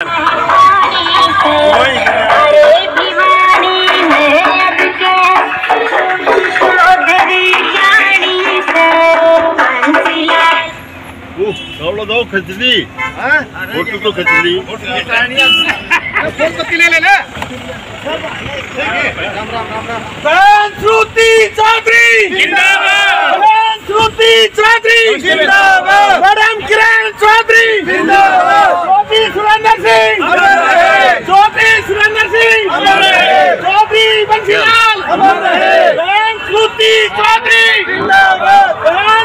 दो खजली फोटो तो खजली श्रुति चौधरी जिंदाबाद, श्रुति चौधरी जिंदाबाद, मैडम किरण चौधरी जिंदाबाद, ज्योति सुरेंद्र सिंह ज्योति सुरेंद्र सिंह चौधरी बंसीलाल श्रुति चौधरी जिंदाबाद,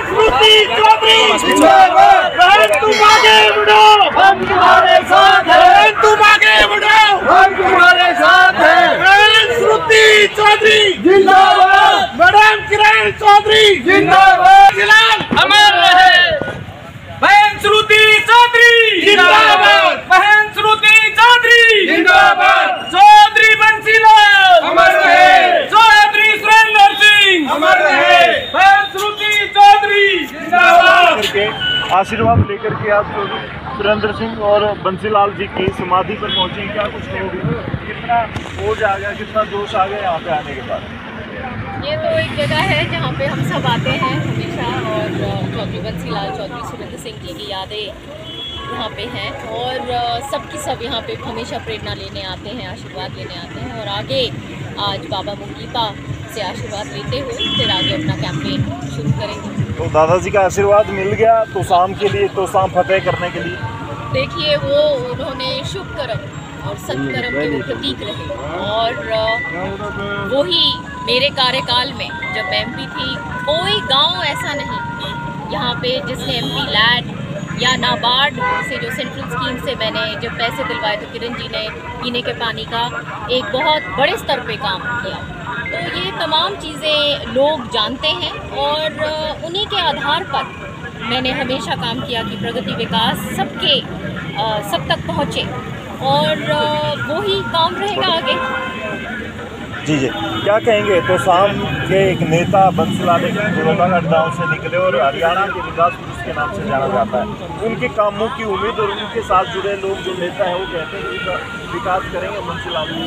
श्रुति चौधरी जिंदाबाद, तुम आगे बढ़ो हम तुम्हारे साथ हैं, तुम आगे बढ़ो हम तुम्हारे साथ हैं, श्रुति चौधरी जिंदाबाद, मैडम किरण चौधरी जिंदाबाद, बंसीलाल अमर रहे, बहन श्रुति चौधरी जिंदाबाद, बहन श्रुति चौधरी जिंदाबाद, चौधरी बंसीलाल अमर रहे, चौधरी सुरेंद्र सिंह अमर रहे, बहन श्रुति चौधरी जिंदाबाद। आशीर्वाद लेकर के आप सुरेंद्र सिंह और बंसीलाल जी की समाधि पर पहुंचे, क्या कुछ कहोगे? कितना बोझ आ गया, कितना जोश आ गया यहाँ पे आने के बाद? ये तो एक जगह है जहाँ पे हम सब आते हैं हमेशा, और चौधरी बंसीलाल चौधरी सुरेंद्र सिंह जी की यादें यहाँ पे हैं, और सबकी सब यहाँ पे हमेशा प्रेरणा लेने आते हैं, आशीर्वाद लेने आते हैं, और आगे आज बाबा मुंगीपा से आशीर्वाद लेते हुए फिर आगे अपना कैंपेन शुरू करेंगे। तो दादाजी का आशीर्वाद मिल गया तो शाम के लिए, तो शाम फतेह करने के लिए देखिए वो उन्होंने शुभ कर्म और सत्कर्म के वो प्रतीक रहे, और वही मेरे कार्यकाल में जब मैं एमपी थी, कोई गांव ऐसा नहीं यहाँ पे जिसने एमपी लैड या नाबार्ड से जो सेंट्रल स्कीम से मैंने जब पैसे दिलवाए तो किरण जी ने पीने के पानी का एक बहुत बड़े स्तर पे काम किया। तो ये तमाम चीज़ें लोग जानते हैं, और उन्हीं के आधार पर मैंने हमेशा काम किया कि प्रगति विकास सब तक पहुँचे, और वही काम रहेगा आगे। जी जी, क्या कहेंगे? तो शाम के एक नेता बंसीलाल बड़ौदागढ़ गाँव से निकले और हरियाणा के विकास पुरुष के नाम से जाना जाता है। उनके कामों की उम्मीद और उनके साथ जुड़े लोग जो नेता हैं वो कहते हैं कि विकास करेंगे बंसीलाल जी।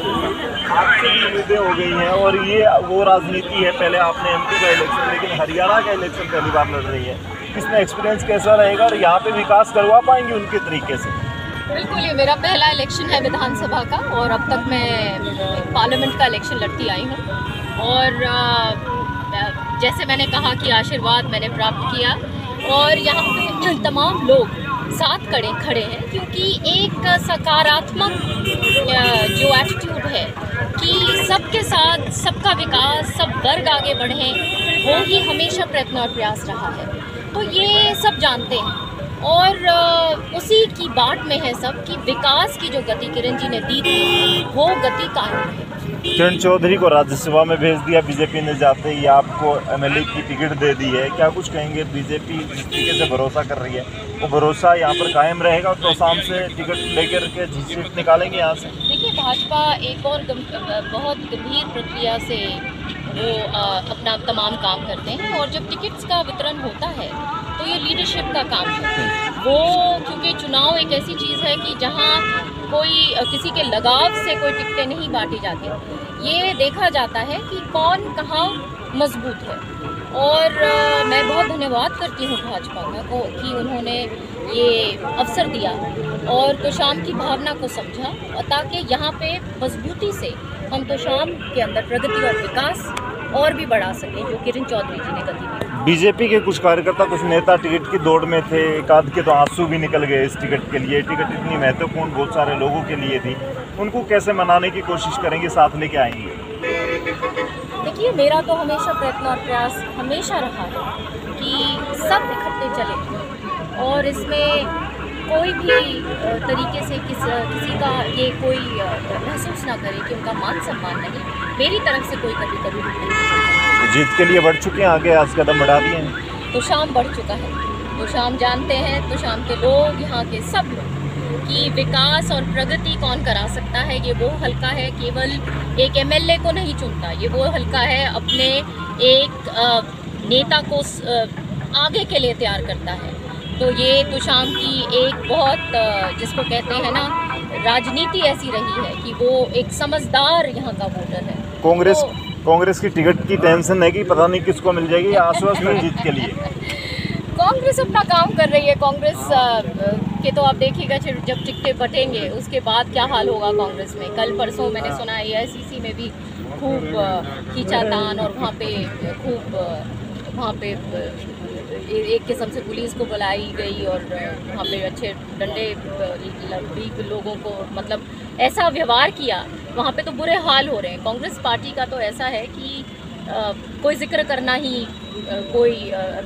आपसे भी उम्मीदें हो गई हैं, और ये वो राजनीति है, पहले आपने एमपी का इलेक्शन, लेकिन हरियाणा का इलेक्शन पहली बार लड़ रही है, इसमें एक्सपीरियंस कैसा रहेगा और यहाँ पे विकास करवा पाएंगे उनके तरीके से? बिल्कुल, ये मेरा पहला इलेक्शन है विधानसभा का, और अब तक मैं पार्लियामेंट का इलेक्शन लड़ती आई हूँ, और जैसे मैंने कहा कि आशीर्वाद मैंने प्राप्त किया, और यहाँ पे तमाम लोग साथ खड़े हैं, क्योंकि एक सकारात्मक जो एटीट्यूड है कि सबके साथ सबका विकास, सब वर्ग आगे बढ़ें, वो ही हमेशा प्रयत्न और प्रयास रहा है। तो ये सब जानते हैं, और उसी की बाट में है सब कि विकास की जो गति किरण जी ने दी थी वो गति कायम है। किरण चौधरी को राज्यसभा में भेज दिया बीजेपी ने, जाते ही आपको एमएलए की टिकट दे दी है, क्या कुछ कहेंगे? बीजेपी जिस तरीके से भरोसा कर रही है वो भरोसा यहाँ पर कायम रहेगा, तो शाम से टिकट लेकर के सीट निकालेंगे यहाँ से? देखिए, भाजपा एक और बहुत गंभीर प्रक्रिया से वो अपना तमाम काम करते हैं, और जब टिकट्स का वितरण होता है तो ये लीडरशिप का काम है वो, क्योंकि चुनाव एक ऐसी चीज़ है कि जहाँ कोई किसी के लगाव से कोई टिकटें नहीं बांटी जाती, ये देखा जाता है कि कौन कहाँ मजबूत है। और मैं बहुत धन्यवाद करती हूँ भाजपा का कि उन्होंने ये अवसर दिया और तोशाम की भावना को समझा, ताकि यहाँ पे मजबूती से हम तोशाम के अंदर प्रगति और विकास और भी बढ़ा सकें, जो किरण चौधरी जी ने गति दी। बीजेपी के कुछ कार्यकर्ता, कुछ नेता टिकट की दौड़ में थे, एक आध के तो आंसू भी निकल गए इस टिकट के लिए। टिकट इतनी महत्वपूर्ण बहुत सारे लोगों के लिए थी, उनको कैसे मनाने की कोशिश करेंगे, साथ लेके आएंगे? देखिए, मेरा तो हमेशा प्रयत्न और प्रयास हमेशा रहा है कि सब इकट्ठे चले, और इसमें कोई भी तरीके से किसी का ये कोई महसूस ना करे कि उनका मान सम्मान नहीं, मेरी तरफ से कोई कभी नहीं। जीत के लिए बढ़ चुके हैं, आगे आज कदम बढ़ा दिए हैं? तोशाम बढ़ चुका है, तोशाम जानते हैं, तोशाम के लोग, यहाँ के सब लोग, कि विकास और प्रगति कौन करा सकता है। ये वो हल्का है, केवल एक एमएलए को नहीं चुनता, ये वो हल्का है अपने एक नेता को आगे के लिए तैयार करता है। तो ये तोशाम की एक बहुत जिसको कहते हैं ना राजनीति ऐसी रही है कि वो एक समझदार यहाँ का वोटर है। कांग्रेस की टिकट की टेंशन है कि पता नहीं किसको मिल जाएगी, आश्वस्त है जीत के लिए। कांग्रेस अपना काम कर रही है। कांग्रेस के तो आप देखिएगा जब टिकटें बटेंगे उसके बाद क्या हाल होगा कांग्रेस में। कल परसों मैंने सुना AICC में भी खूब खींचातान और वहाँ पे एक किस्म से पुलिस को बुलाई गई और वहाँ पे अच्छे डंडे भी लोगों को, मतलब ऐसा व्यवहार किया वहाँ पे, तो बुरे हाल हो रहे हैं। कांग्रेस पार्टी का तो ऐसा है कि कोई जिक्र करना ही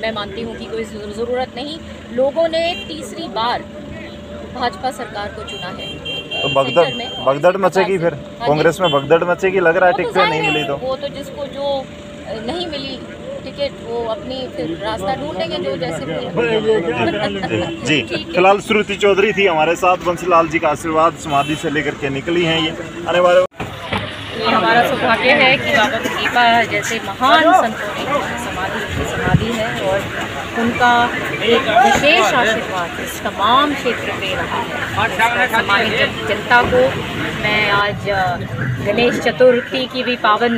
मैं मानती हूँ कि कोई ज़रूरत नहीं। लोगों ने तीसरी बार भाजपा सरकार को चुना है। तो भगदड़ मचेगी फिर कांग्रेस में, भगदड़ मचेगी लग रहा है टिकटें नहीं मिली तो। वो तो जिसको जो नहीं मिली टिकट वो अपनी फिर रास्ता ढूंढेंगे जो जैसे भी। जी फिलहाल श्रुति चौधरी थी हमारे साथ, बंसीलाल जी का आशीर्वाद समाधि से लेकर के निकली हैं ये आने वाले। ये हमारा सौभाग्य है कि बाबा गरीबा जैसे महान संतों की समाधि है और उनका एक विशेष आशीर्वाद इस तमाम क्षेत्र पे रहा है। समाधि जनता को मैं आज गणेश चतुर्थी की भी पावन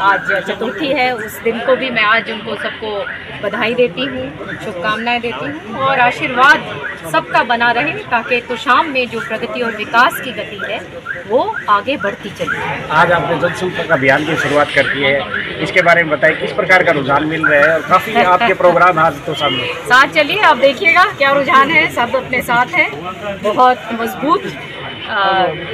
आज चतुर्थी है, उस दिन को भी मैं आज उनको सबको बधाई देती हूँ, शुभकामनाएं देती हूँ और आशीर्वाद सबका बना रहे ताकि तो शाम में जो प्रगति और विकास की गति है वो आगे बढ़ती चले। आज आपने जनसंपर्क अभियान की शुरुआत कर दी है, इसके बारे में बताइए किस प्रकार का रुझान मिल रहा है और काफ़ी आपके प्रोग्राम आज तो सामने साथ चलिए आप देखिएगा क्या रुझान है। सब अपने साथ है, बहुत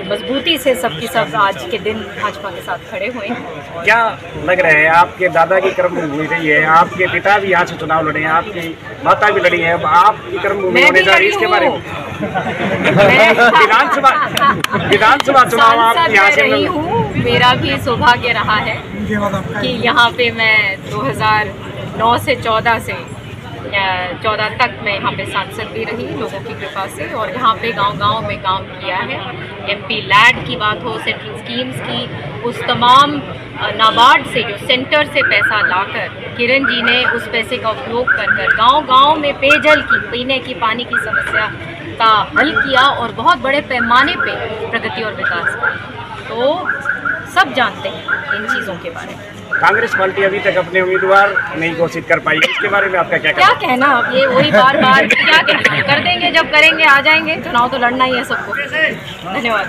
मजबूती से सबकी सब आज के दिन भाजपा के साथ खड़े हुए हैं। क्या लग रहा है आपके दादा की कर्मभूमि रही है, आपके पिता भी यहाँ से चुनाव लड़े हैं, आपकी माता भी लड़ी है, अब आपकी कर्मभूमि होने जा रही है, इसके बारे में विधानसभा चुनाव आप यहाँ से रही हूँ। मेरा भी सौभाग्य रहा है कि यहाँ पे मैं 2009 से 14 तक मैं यहाँ पे सांसद भी रही लोगों की कृपा से, और यहाँ पे गांव-गांव में काम किया है। MP लैड की बात हो, सेंट्रल स्कीम्स की, उस तमाम नाबार्ड से जो सेंटर से पैसा लाकर किरण जी ने उस पैसे का उपयोग कर गांव-गांव में पेयजल की, पीने की पानी की समस्या का हल किया और बहुत बड़े पैमाने पे प्रगति और विकास का। तो सब जानते हैं इन चीज़ों के बारे में। कांग्रेस पार्टी अभी तक अपने उम्मीदवार नहीं घोषित कर पाई, इसके बारे में आपका क्या कहना? अब ये वही बार क्या कहना, कर देंगे, जब करेंगे आ जाएंगे। चुनाव तो लड़ना ही है सबको। धन्यवाद।